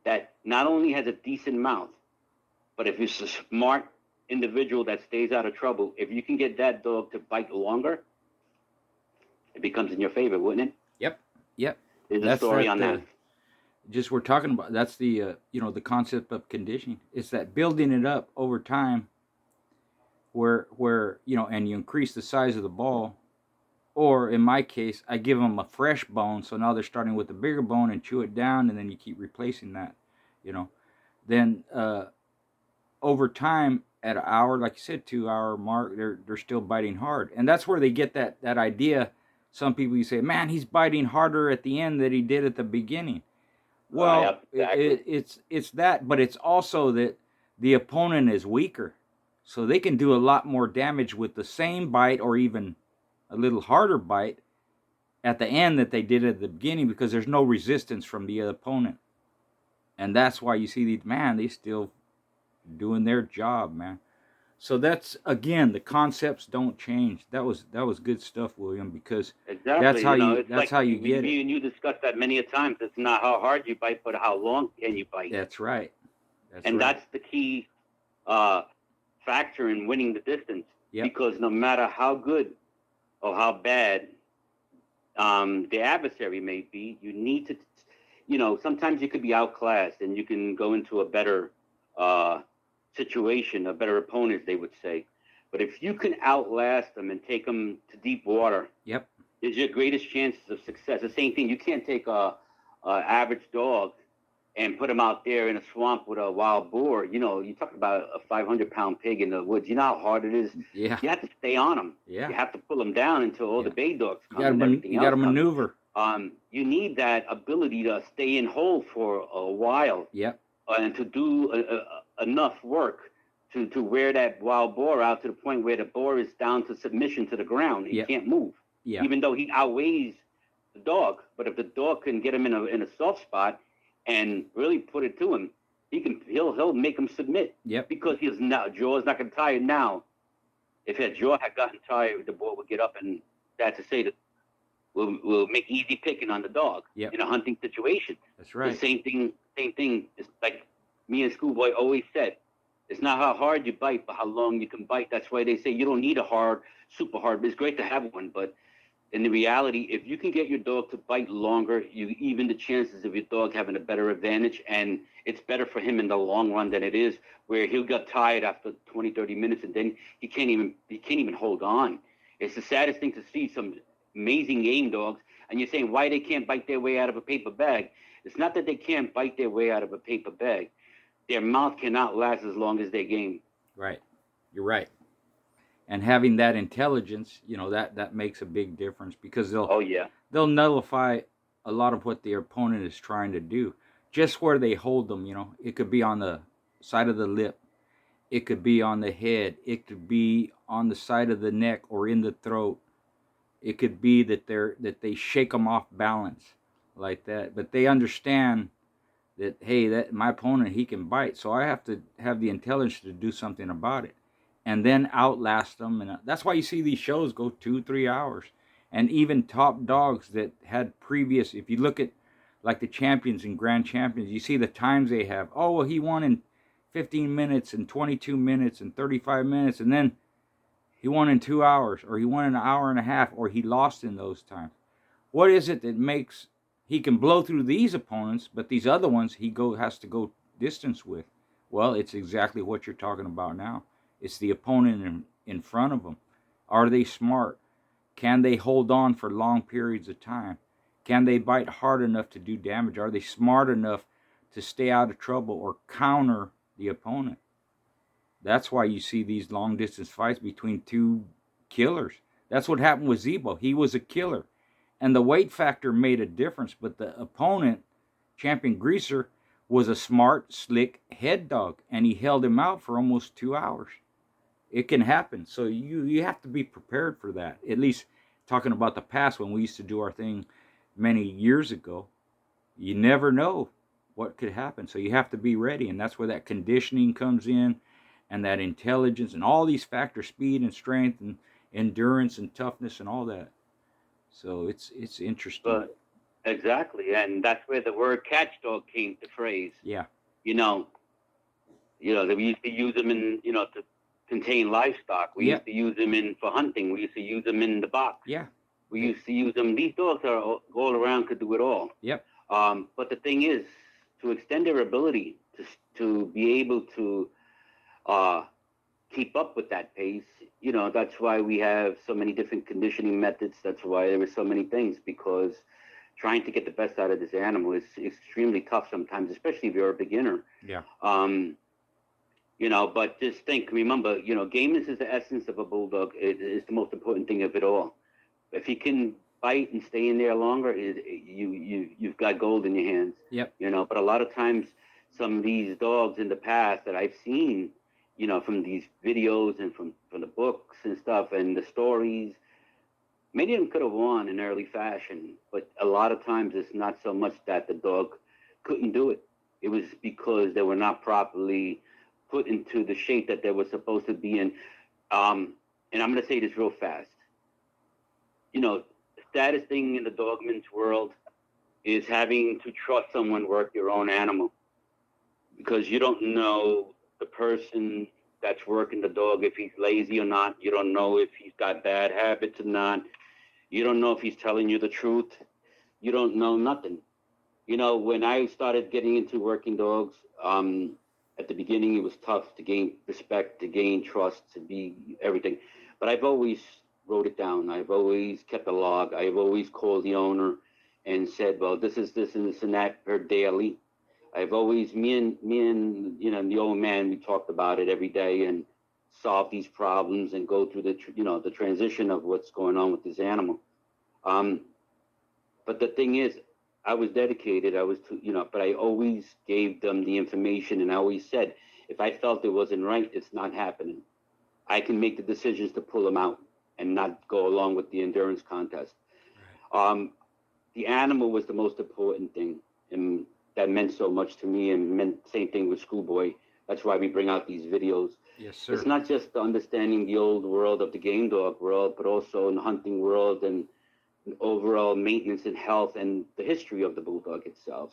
that not only has a decent mouth, but if it's a smart individual that stays out of trouble, if you can get that dog to bite longer, it becomes in your favor, wouldn't it? Yep. There's a story on that. Just we're talking about, that's the the concept of conditioning. It's that building it up over time, where and you increase the size of the ball, or in my case, I give them a fresh bone, so now they're starting with the bigger bone and chew it down, and then you keep replacing that, Then over time, at an hour, like you said, 2 hour mark, they're still biting hard, and that's where they get that idea. Some people, you say, man, he's biting harder at the end than he did at the beginning. Well, exactly. It's that, but it's also that the opponent is weaker, so they can do a lot more damage with the same bite or even a little harder bite at the end that they did at the beginning, because there's no resistance from the opponent. And that's why you see these, man, they still doing their job, man. So that's, again, the concepts don't change. That was good stuff, William, because exactly. That's how you get it. Me and you discussed that many a times. It's not how hard you bite, but how long can you bite. That's right. That's the key factor in winning the distance. Yep. Because no matter how good or how bad the adversary may be, you need to, sometimes you could be outclassed and you can go into a better situation, a better opponent, they would say. But if you can outlast them and take them to deep water, yep, is your greatest chances of success. The same thing, you can't take a average dog and put him out there in a swamp with a wild boar. You talk about a 500-pound pig in the woods. You know how hard it is? Yeah. You have to stay on him. Yeah. You have to pull him down until all the bay dogs come. You got to maneuver. You need that ability to stay in hold for a while. Yep. And to do enough work to wear that wild boar out to the point where the boar is down to submission to the ground. He can't move. Yeah. Even though he outweighs the dog. But if the dog can get him in a soft spot and really put it to him, he'll make him submit. Yep. Because his jaw is not going to tire now. If his jaw had gotten tired, the boar would get up, and that's to say that we'll make easy picking on the dog in a hunting situation. That's right. The same thing. It's like me and Schoolboy always said. It's not how hard you bite, but how long you can bite. That's why they say you don't need a super hard. It's great to have one, but in the reality, if you can get your dog to bite longer, you even the chances of your dog having a better advantage, and it's better for him in the long run than it is where he'll get tired after 20, 30 minutes, and then he can't even hold on. It's the saddest thing to see some amazing game dogs, and you're saying why they can't bite their way out of a paper bag. It's not that they can't bite their way out of a paper bag. Their mouth cannot last as long as their game. Right. You're right. And having that intelligence, that makes a big difference, because they'll nullify a lot of what their opponent is trying to do. Just where they hold them, it could be on the side of the lip, it could be on the head, it could be on the side of the neck or in the throat. It could be that they shake them off balance like that, but they understand that, hey, that my opponent, he can bite, so I have to have the intelligence to do something about it, and then outlast them. And that's why you see these shows go 2-3 hours, and even top dogs that had previous. If you look at like the champions and grand champions, you see the times they have. Oh, well, he won in 15 minutes and 22 minutes and 35 minutes, and then he won in 2 hours, or he won in an hour and a half, or he lost in those times. What is it that makes he can blow through these opponents, but these other ones he has to go distance with? Well, it's exactly what you're talking about now. It's the opponent in front of him. Are they smart? Can they hold on for long periods of time? Can they bite hard enough to do damage? Are they smart enough to stay out of trouble or counter the opponent? That's why you see these long distance fights between two killers. That's what happened with Zebo. He was a killer. And the weight factor made a difference, but the opponent, Champion Greaser, was a smart, slick head dog, and he held him out for almost 2 hours. It can happen. So you have to be prepared for that. At least talking about the past when we used to do our thing many years ago, you never know what could happen. So you have to be ready, and that's where that conditioning comes in, and that intelligence and all these factors, speed and strength and endurance and toughness and all that. So it's interesting. But exactly, and that's where the word catch dog came to phrase. Yeah. You know, that we used to use them in, to contain livestock. We used to use them for hunting. We used to use them in the box. Yeah. We used to use them. These dogs are all around, could do it all. Yep. But the thing is, to extend their ability to be able to keep up with that pace, that's why we have so many different conditioning methods. That's why there are so many things, because trying to get the best out of this animal is extremely tough sometimes, especially if you're a beginner. Yeah. But just remember, Gameness is the essence of a bulldog. It is the most important thing of it all. If he can bite and stay in there longer, you've got gold in your hands. Yep. But a lot of times, some of these dogs in the past that I've seen, from these videos and from the books and stuff and the stories, many of them could have won in early fashion. But a lot of times it's not so much that the dog couldn't do it. It was because they were not properly put into the shape that they were supposed to be in. And I'm going to say this real fast. The saddest thing in the dogman's world is having to trust someone work your own animal, because you don't know the person that's working the dog, if he's lazy or not. You don't know if he's got bad habits or not. You don't know if he's telling you the truth. You don't know nothing. When I started getting into working dogs, at the beginning it was tough to gain respect, to gain trust, to be everything. But I've always wrote it down. I've always kept a log. I've always called the owner and said, well, this is this and this and that per daily. I've always, me and the old man, we talked about it every day and solve these problems and go through the transition of what's going on with this animal. But the thing is, I was dedicated. But I always gave them the information, and I always said, if I felt it wasn't right, it's not happening. I can make the decisions to pull them out and not go along with the endurance contest. Right. The animal was the most important thing, and that meant so much to me, and meant the same thing with Schoolboy. That's why we bring out these videos. Yes, sir. It's not just understanding the old world of the game dog world, but also in the hunting world and overall maintenance and health and the history of the bulldog itself.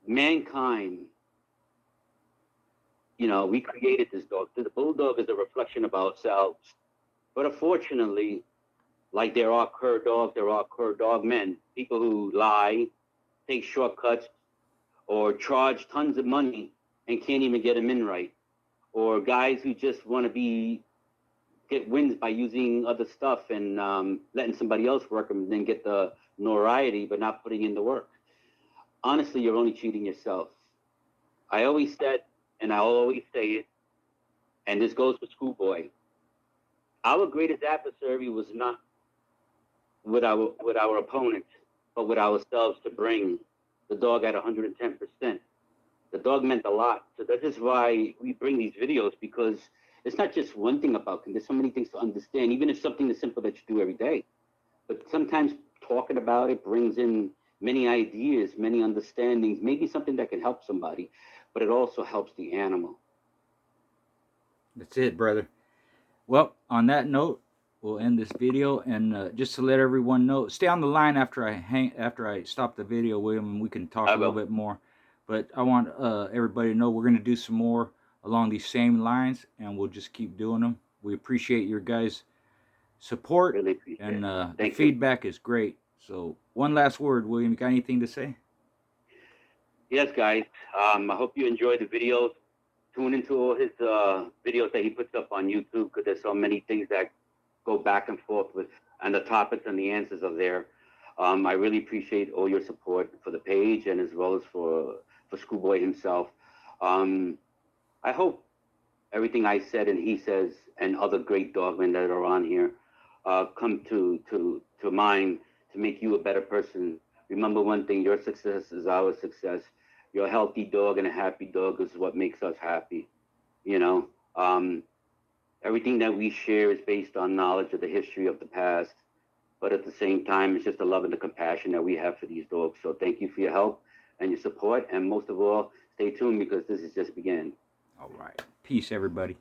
Mankind, we created this dog. The bulldog is a reflection of ourselves. But unfortunately, like there are cur dogs, there are cur dog men, people who lie, take shortcuts, or charge tons of money and can't even get them in right. Or guys who just want to get wins by using other stuff and letting somebody else work them and then get the notoriety, but not putting in the work. Honestly, you're only cheating yourself. I always said, and I'll always say it, and this goes for Schoolboy, our greatest adversary was not with our opponents, but with ourselves, to bring the dog at 110%. The dog meant a lot. So that is why we bring these videos, because it's not just one thing about him. There's so many things to understand, even if something is simple that you do every day. But sometimes talking about it brings in many ideas, many understandings, maybe something that can help somebody, but it also helps the animal. That's it, brother. Well, on that note, we'll end this video, and just to let everyone know, stay on the line after I stop the video, William, and we can talk a little bit more. But I want everybody to know we're going to do some more along these same lines, and we'll just keep doing them. We appreciate your guys' support, really appreciate and the you. feedback is great. So one last word, William, you got anything to say? Yes, guys. I hope you enjoyed the videos. tune into all his videos that he puts up on YouTube, because there's so many things that go back and forth with, and the topics and the answers are there. I really appreciate all your support for the page, and as well as for Schoolboy himself. I hope everything I said and he says and other great dogmen that are on here come to mind to make you a better person. Remember one thing: your success is our success. Your healthy dog and a happy dog is what makes us happy. You know, everything that we share is based on knowledge of the history of the past, but at the same time, it's just the love and the compassion that we have for these dogs. So thank you for your help and your support, and most of all, stay tuned, because this is just beginning. All right. Peace, everybody.